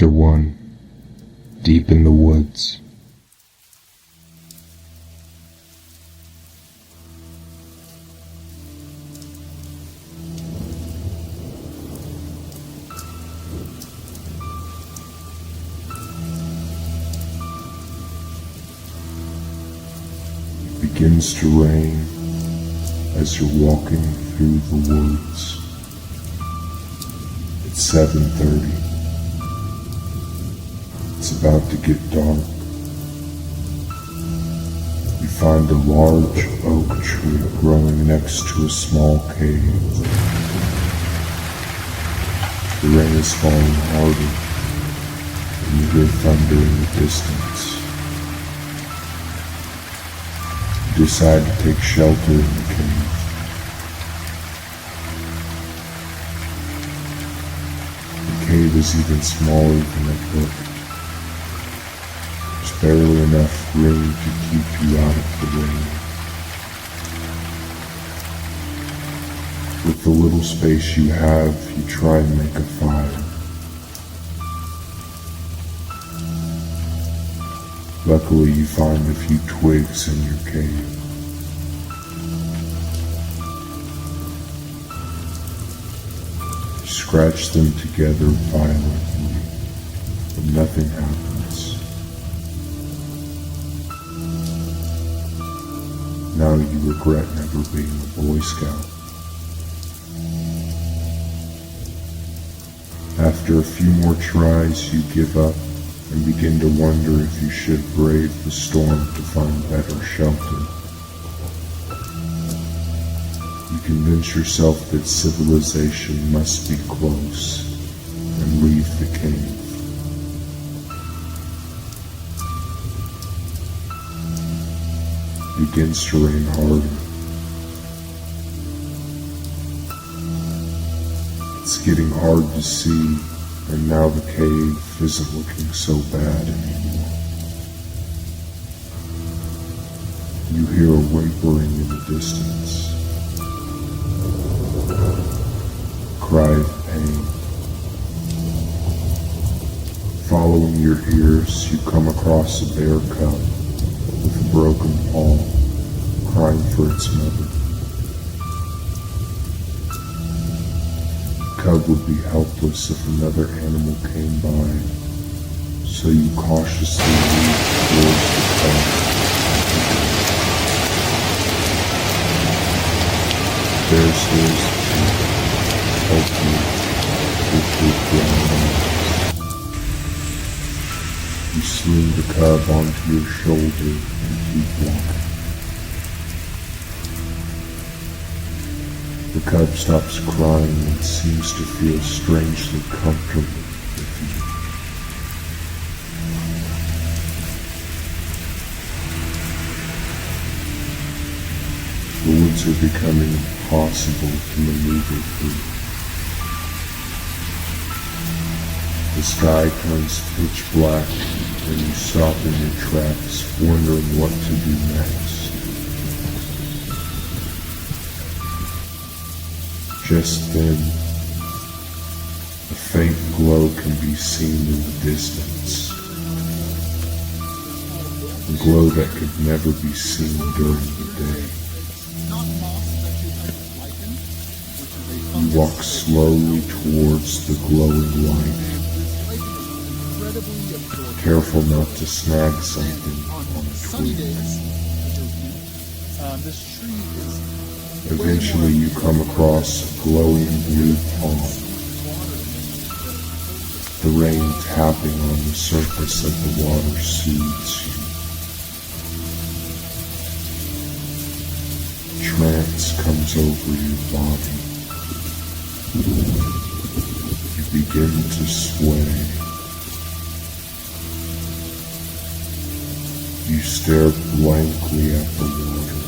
Chapter 1. Deep in the Woods. It begins to rain as you're walking through the woods. It's 7:30. It's about to get dark. You find a large oak tree growing next to a small cave. The rain is falling harder, and you hear thunder in the distance. You decide to take shelter in the cave. The cave is even smaller than it looked. There's barely enough room to keep you out of the rain. With the little space you have, you try and make a fire. Luckily, you find a few twigs in your cave. You scratch them together violently, but nothing happens. Now you regret never being a Boy Scout. After a few more tries, you give up and begin to wonder if you should brave the storm to find better shelter. You convince yourself that civilization must be close and leave the cave. It begins to rain harder. It's getting hard to see, and now the cave isn't looking so bad anymore. You hear a whimpering in the distance, a cry of pain. Following your ears, you come across a bear cub with a broken paw, crying for its mother. The cub would be helpless if another animal came by, so you cautiously move towards the cub. The bear stares at you, helping with big brown eyes. You swing the cub onto your shoulder and keep walking. The cub stops crying and seems to feel strangely comfortable with you. The woods are becoming impossible to maneuver through. The sky turns pitch black and you stop in your tracks, wondering what to do next. Just then, a faint glow can be seen in the distance. A glow that could never be seen during the day. You walk slowly towards the glowing light, careful not to snag something on a twig. Eventually you come across a glowing blue pond. The rain tapping on the surface of the water soothes you. Trance comes over your body. You begin to sway. You stare blankly at the water.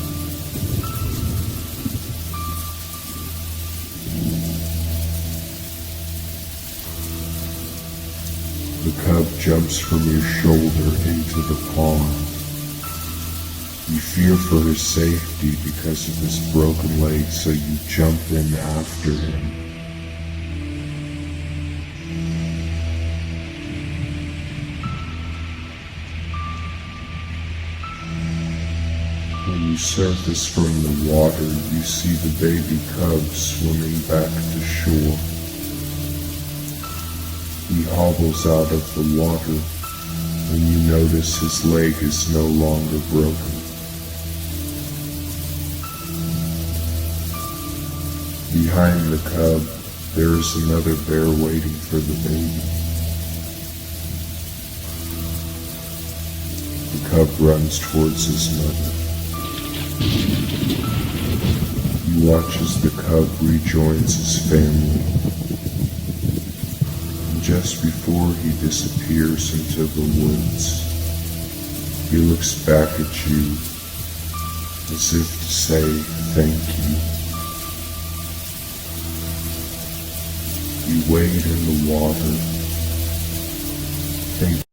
The cub jumps from your shoulder into the pond. You fear for his safety because of his broken leg, so you jump in after him. you surface from the water, you see the baby cub swimming back to shore. He hobbles out of the water, and you notice his leg is no longer broken. Behind the cub, there is another bear waiting for the baby. The cub runs towards his mother. You watch as the cub rejoins his family. And just before he disappears into the woods, he looks back at you as if to say thank you. You wade in the water. Thank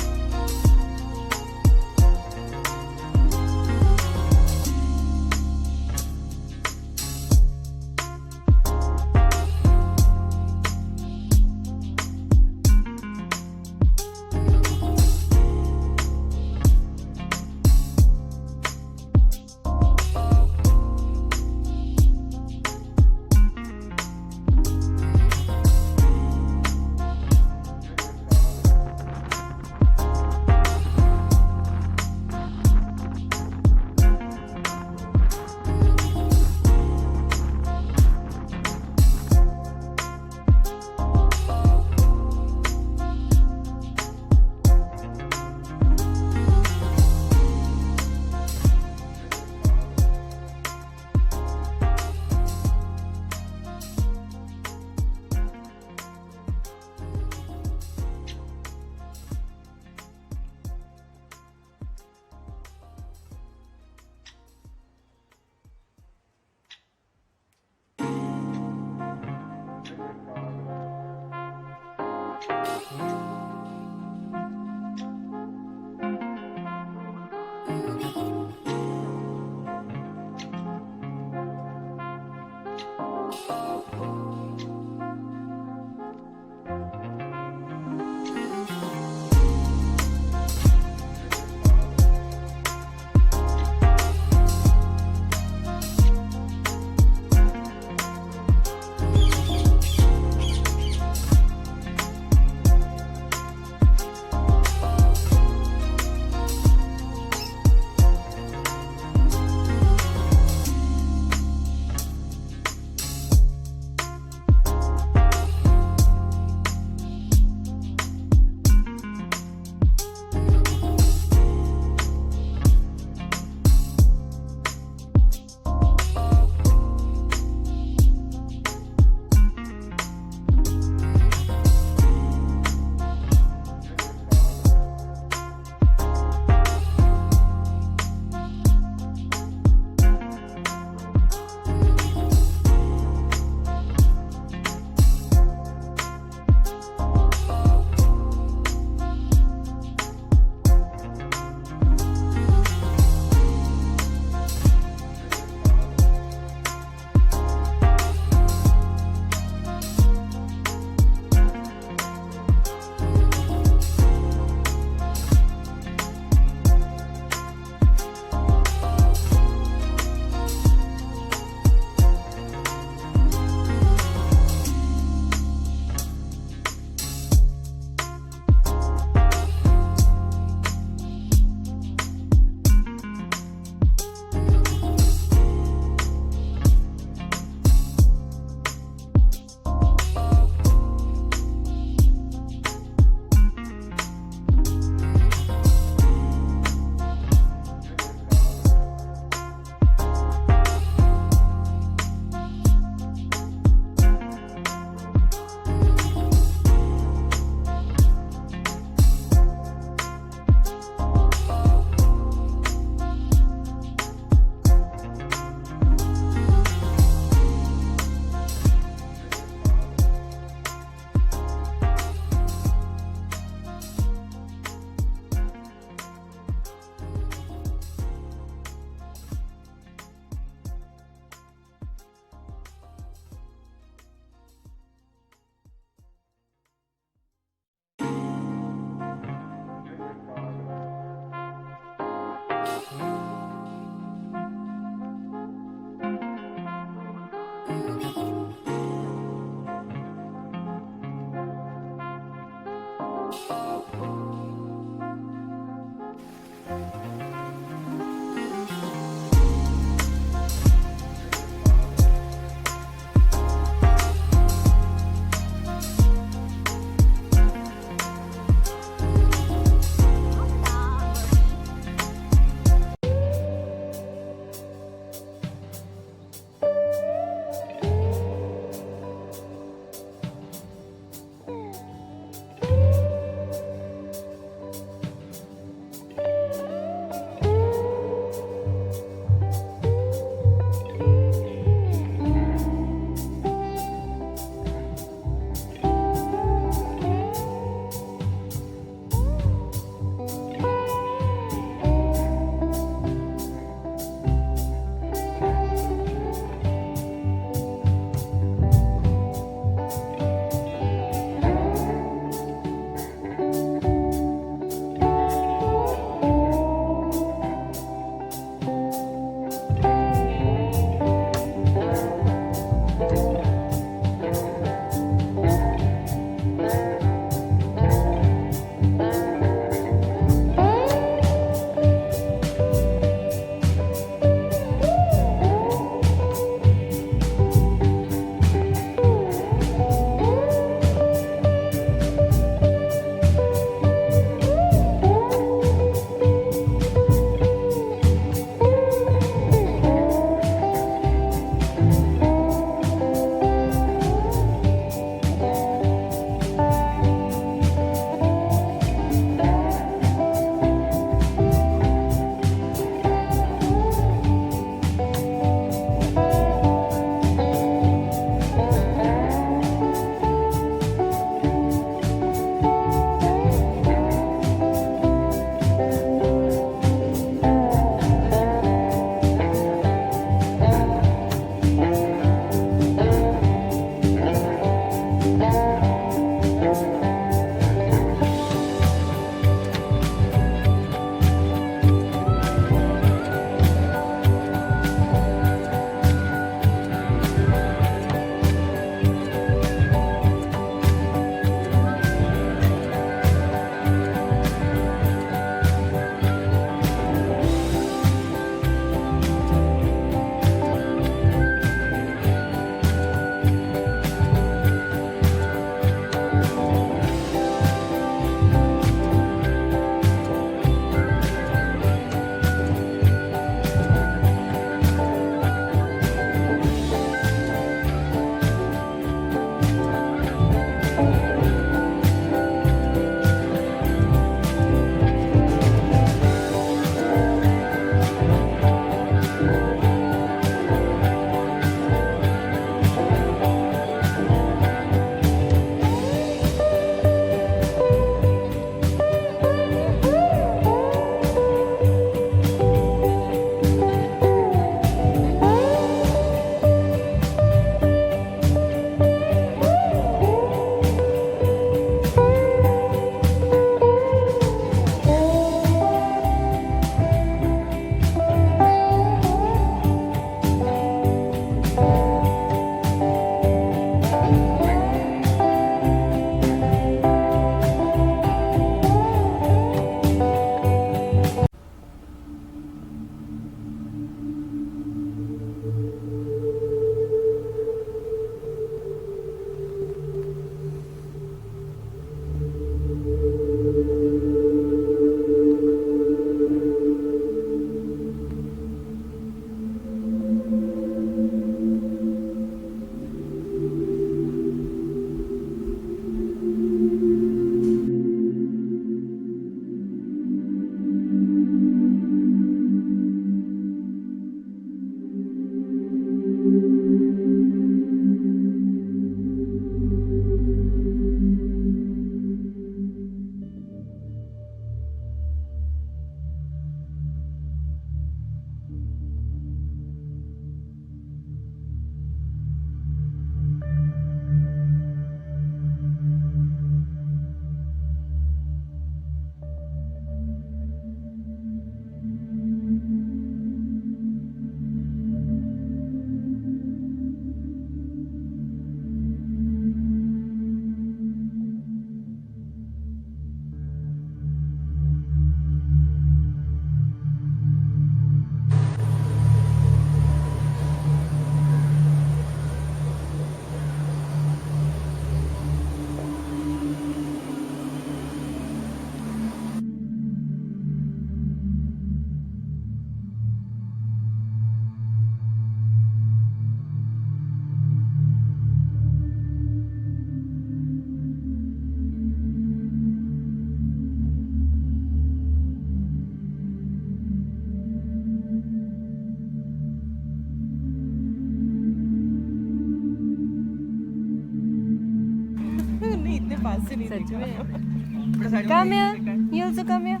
इतने पास से नहीं सच में देखा। come here you also come here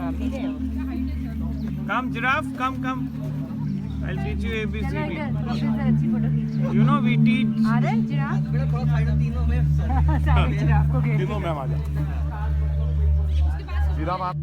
हाँ भी रहे हो Come, giraffe, come. I'll teach you चलो ABCD. इधर अपने से अच्छी फोटो खींच You know we teach. आ रहे जिराफ बेटा थोड़ा साइड तीनों में सारे जिराफ को घेर तीनों मैम आ जाओ जीरा मैम